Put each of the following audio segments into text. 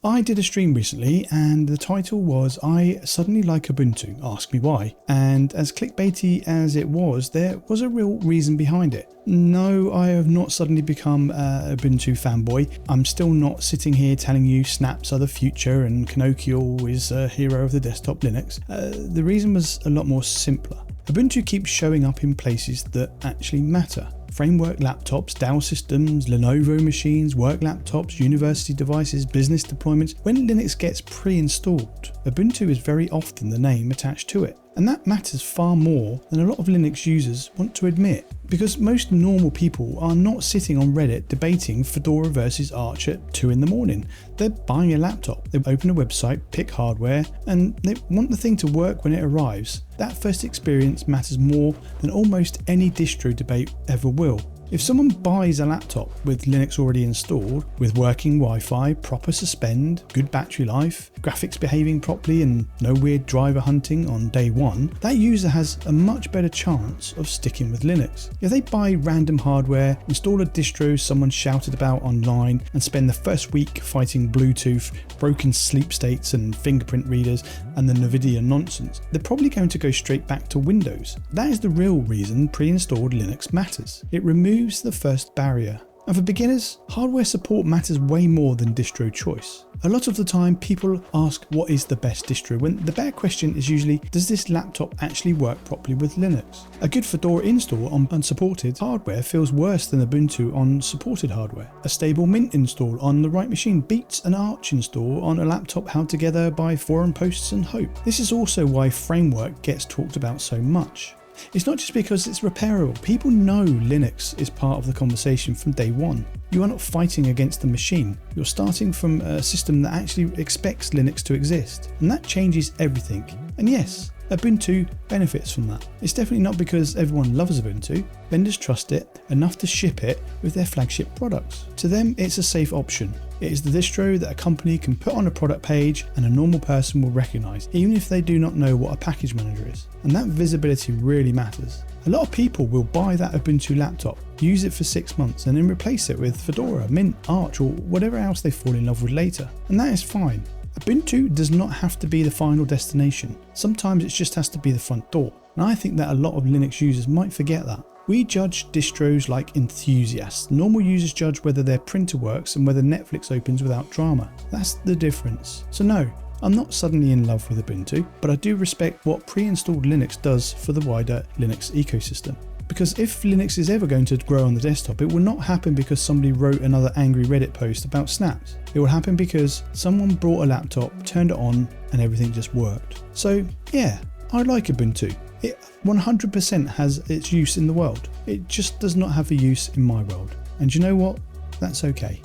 I did a stream recently and the title was I Suddenly Like Ubuntu, Ask Me Why. And as clickbaity as it was, there was a real reason behind it. No, I have not suddenly become a Ubuntu fanboy. I'm still not sitting here telling you snaps are the future and Canonical is a hero of the desktop Linux. The reason was a lot more simpler. Ubuntu keeps showing up in places that actually matter. Framework laptops, Dell systems, Lenovo machines, work laptops, university devices, business deployments. When Linux gets pre-installed, Ubuntu is very often the name attached to it. And that matters far more than a lot of Linux users want to admit. Because most normal people are not sitting on Reddit debating Fedora versus Arch at 2 in the morning. They're buying a laptop, they open a website, pick hardware, and they want the thing to work when it arrives. That first experience matters more than almost any distro debate ever will. If someone buys a laptop with Linux already installed, with working Wi-Fi, proper suspend, good battery life, graphics behaving properly and no weird driver hunting on day one, that user has a much better chance of sticking with Linux. If they buy random hardware, install a distro someone shouted about online and spend the first week fighting Bluetooth, broken sleep states and fingerprint readers and the NVIDIA nonsense, they're probably going to go straight back to Windows. That is the real reason pre-installed Linux matters. It removes the first barrier. And for beginners, hardware support matters way more than distro choice. A lot of the time people ask what is the best distro, when the better question is usually, does this laptop actually work properly with Linux? A good Fedora install on unsupported hardware feels worse than Ubuntu on supported hardware. A stable Mint install on the right machine beats an Arch install on a laptop held together by forum posts and hope. This is also why framework gets talked about so much. It's not just because it's repairable. People know Linux is part of the conversation from day one. You are not fighting against the machine. You're starting from a system that actually expects Linux to exist. And that changes everything. And yes, Ubuntu benefits from that. It's definitely not because everyone loves Ubuntu. Vendors trust it enough to ship it with their flagship products. To them, it's a safe option. It is the distro that a company can put on a product page and a normal person will recognise, even if they do not know what a package manager is. And that visibility really matters. A lot of people will buy that Ubuntu laptop, use it for 6 months and then replace it with Fedora, Mint, Arch or whatever else they fall in love with later. And that is fine. Ubuntu does not have to be the final destination. Sometimes it just has to be the front door. And I think that a lot of Linux users might forget that. We judge distros like enthusiasts. Normal users judge whether their printer works and whether Netflix opens without drama. That's the difference. So no, I'm not suddenly in love with Ubuntu, but I do respect what pre-installed Linux does for the wider Linux ecosystem. Because if Linux is ever going to grow on the desktop, it will not happen because somebody wrote another angry Reddit post about snaps. It will happen because someone brought a laptop, turned it on, and everything just worked. So yeah, I like Ubuntu. It 100% has its use in the world. It just does not have a use in my world. And you know what? That's okay.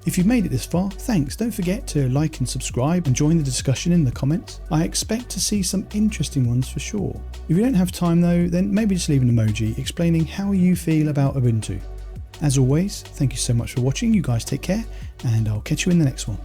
If you've made it this far, thanks. Don't forget to like and subscribe and join the discussion in the comments. I expect to see some interesting ones for sure. If you don't have time though, then maybe just leave an emoji explaining how you feel about Ubuntu. As always, thank you so much for watching. You guys take care and I'll catch you in the next one.